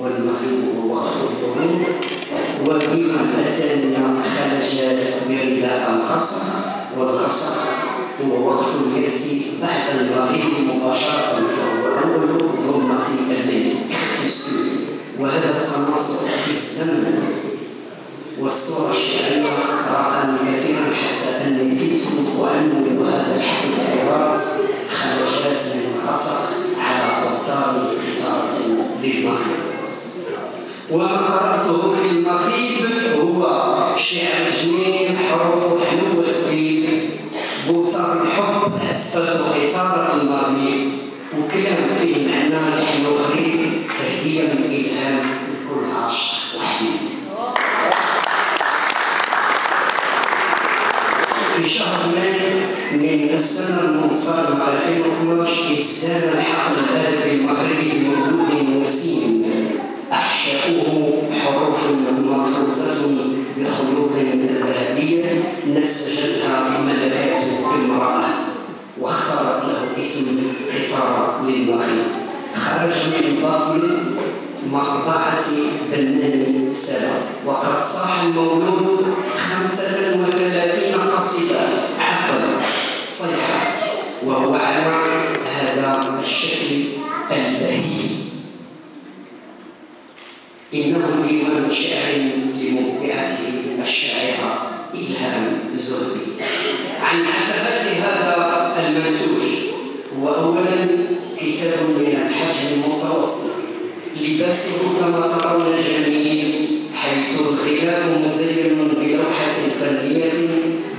والمغرب وقت الغروب. وبما الثانية خرجت برداء القصر، والقصر هو وقت يأتي بعد المغرب مباشرة وهو أول ظلمة الليل. وهذا التناسق في الزمن والصورة الشعرية رآني كثيرا حتى أني كنت أعنون هذا الحفل بعبارة خرجات من القصر على أوتار قطارة للمغرب. وما قرأته في المغيب هو شعر جميل، حروف حلوة وسبيل، بوتار الحب أسفلت قطار المغرب، وكلام فيه معنى لحن غريب، تهدية من إلهام لكل عاشق وحبيب. في شهر مايو من السنة المنصرمة 2012 ازداد الحقل الأدبي المغربي بمولود وسيم أحشاؤه حروف مطروزة بخيوط ذهبية نسجتها ملكات امرأة واختارت له اسم قطار للمغرب. خرج من باطل مطبعة بنان سبا، وقد صاح المولود 35 قصيدة صيحة، وهو على هذا الشكل البهي. إنه ديوان شعر لمبدعته الشاعرة إلهام زهبي. عن عتبات هذا المنتوج هو أولا كتاب من الحجم المتوسط، لباسه كما ترون جميل، حيث الغلاف مزين بلوحة فنية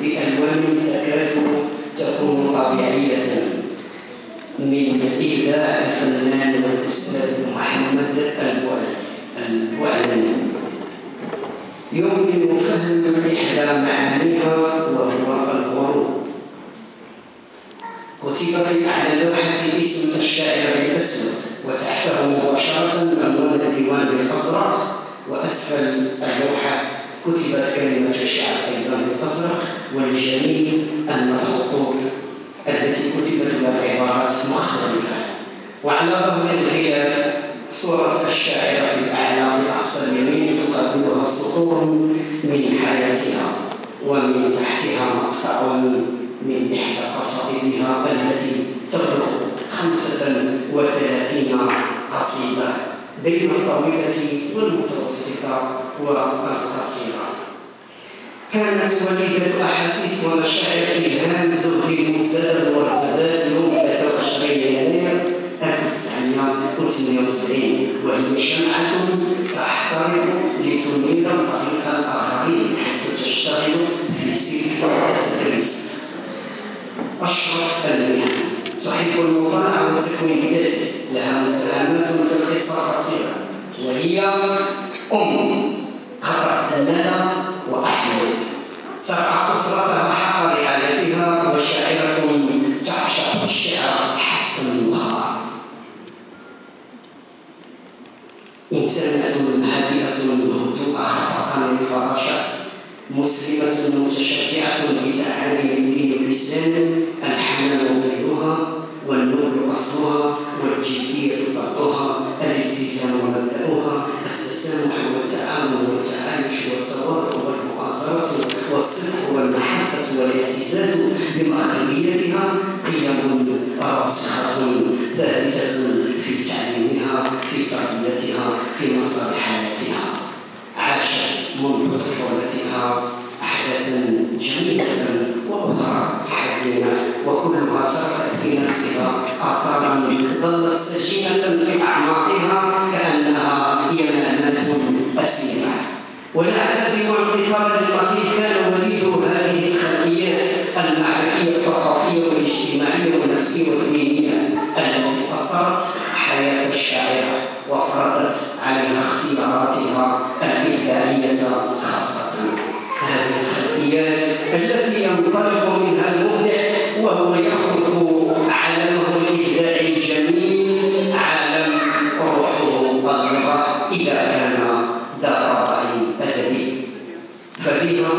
بألوان تكاد تكون طبيعية من إبداع الفنان والأستاذ محمد الوعلاني. يمكن فهم إحدى معانيها وهو الغروب. كتب في أعلى لوحة اسم الشاعر بالأسود، وتحته مباشرة عنوان الديوان بالأزرق، وأسفل اللوحة كتبت كلمة الشعر أيضا بالأزرق. والجميل أن الخطوط التي كتبت لها عبارات مختلفة. وعلى ظهر الغلاف صورة الشاعرة في الأعلى في الأقصى اليمين تقابلها سطور من حياتها، ومن تحتها مقطع من إحدى قصائدها التي تبلغ 35 قصيدة بين الطويلة والمتوسطة والقصيرة. كانت وليدة أحاسيس ومشاعر إلهام زهبي مزداد الورزدات يوم 23 يناير 1978، وهي شمعة تحترق لتنير طريق الآخرين حيث تشتغل في سلك التدريس. أشرف المهن، تحب المطالعة وتكوين الذات، لها مساهمات في القصة القصيرة، وهي قرأت الندى وأحمد، ترعى أسرتها حق رعايتها، وشاعرة تعشق الشعر حتى النخاع. إنسانة هادئة هدوء خفقا للفراشة، مسلمة متشبعة بتعاليم الدين والإسلام، الحنان ظلها والنور أصلها والجدية ضبطها، الالتزام مبدأها، التسامح والتعاون والتعايش والتواضع والمؤازرة والصدق والمحبة والاعتزاز بمغربيتها، قيم راسخة ثابتة في تعليمها، في تربيتها، في مسار حياتها. عاشت منذ طفولتها أحداثا جميلة وأخرى حزينة، وكلها تركت في نفسها آثارا ظلت سجينة في أعماقها كأنها يمامات أسيرة. ولعل ديوان قطار للمغرب كان وليد هذه الخلفيات المعرفية الثقافية والاجتماعية والنفسية والدينية التي أثرت حياة الشاعرة وفرضت عليها اختياراتها الإبداعية خاصة. هذه الخلفيات التي ينطلق منها المبدع وهو يخلق عالمه الإبداعي الجميل، عالم روحه الرضا إذا كان ذا طبع أدبي. فبها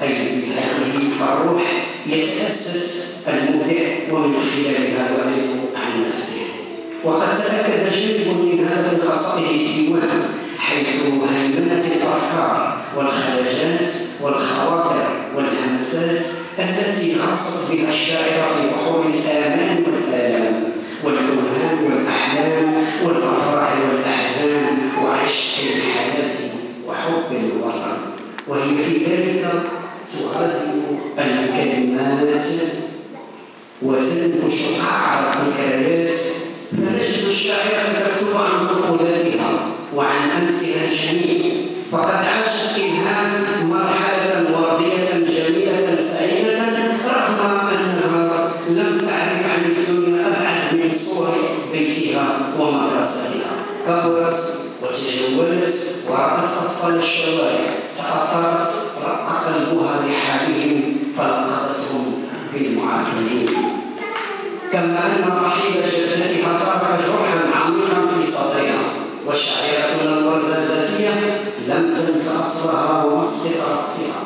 أي بهذه الروح يتأسس المبدع، ومن خلالها يعرف عن نفسه. وقد تأكد جانب من هذا القصائد الديوان الأفكار والخلاجات والخواطر والهمسات التي خصت بها الشاعر في بحور الآمان والآلام والأوهام والأحلام والأفراح والأحزان وعشق الحياة وحب الوطن. وهي في ذلك تغازل الكلمات وتنكش قعر الحكايات، فنجد الشاعرة تكتب عن طفولتها وعن أمسها الجميل، فقد عاشت إلهام مرحلة وردية جميلة سعيدة رغم أنها لم تعرف عن الدنيا أبعد من سور بيتها ومدرستها. كبرت وتجولت ورأت أطفال الشوارع، تأثرت رق قلبها بحالهم فلقدتهم بالمعلمين. كما أن رحيل جدتها ترك جرحا عميقا في صدرها، وشاعرتنا الورزازاتية لم تنس أصلها ومسقط رأسها،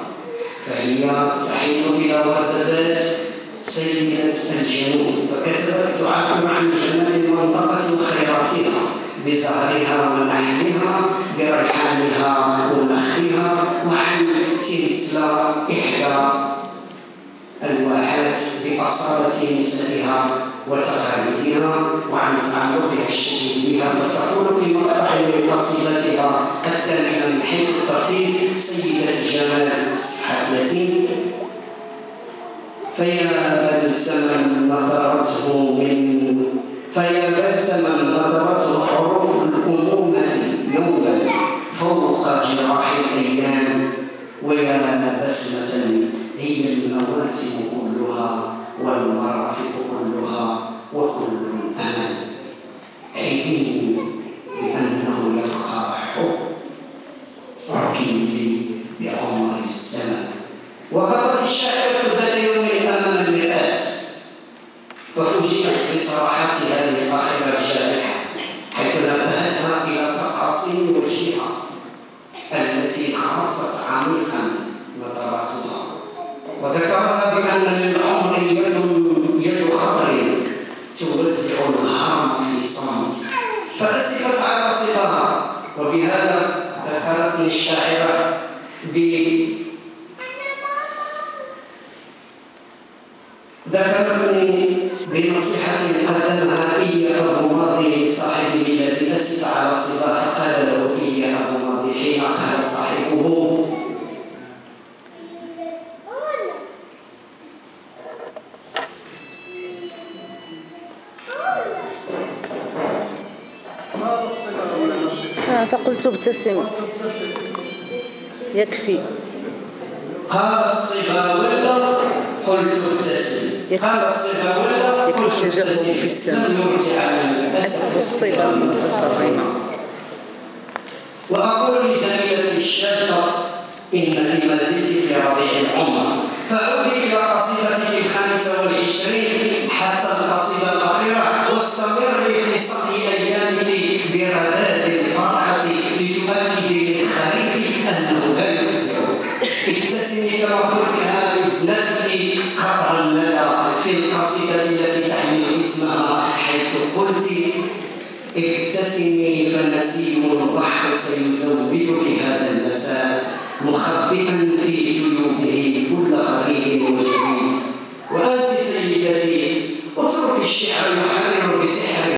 فهي تحيد إلى ورزازات سيدة الجنوب، فكتبت تعبر عن جمال المنطقة وخيراتها بزهرها ونحلها بريحانها ونخلها، وعن تلسلا إحدى الواحات بأصالة نسائها وتقاليدها وعن تعلقها الشديد بها، فتقول في مقطع من قصيدتها الثانية من حيث الترتيب: سيدة الجمال الصحابية، فيا بلس من نظرته حروف الأمومة يوما فوق جراح الأيام، ويا بسمة هي المواسم كلها والمرافق كلها وكل الأمل، عيني بأنه يبقى حب ركيبي بعمر الزمن. وقفت الشاعرة ذات يوم أمام المرآة ففوجئت بصراحتها للآخرة الجارحة، حيث نبهتها إلى تقاصير وجهها التي خاصت عميقا نظراتها، وذكرتها بأن للعمر يد خطر توزع الهرم في صمت، فأسفت على صداها. وبهذا ذكرتني الشاعرة بنصيحة قدمها إيا أبو ماضي لصاحبه الذي أسف على صداه، فقال له إيا أبو ماضي حين قال صاحبه: فقلت ابتسم يكفي. قال الصبا ولا قلت ابتسم، قال الصبا ولا قلت ابتسم، في السماء لم يرجع على أسف الصبا متصرما. وأقول لزميلتي الشابة: إنك ما زلت في ربيع العمر، فعودي إلى قصيدتك 25 حتى القصيدة الأخيرة، واستمري في سقي أيامك برذاذ الفرحة لتؤكدي للخريف أنه لا يخزرك. ابتسمي كما قلتها لابنتك قطر الندى في القصيدة التي تحمل اسمها، حيث قلت: ابتسمي فنسيم البحر سيزودك هذا المساء مخبئا في جيوبه كل خريف وجديد. وأنت سيدتي اترك الشعر يحرر بسحر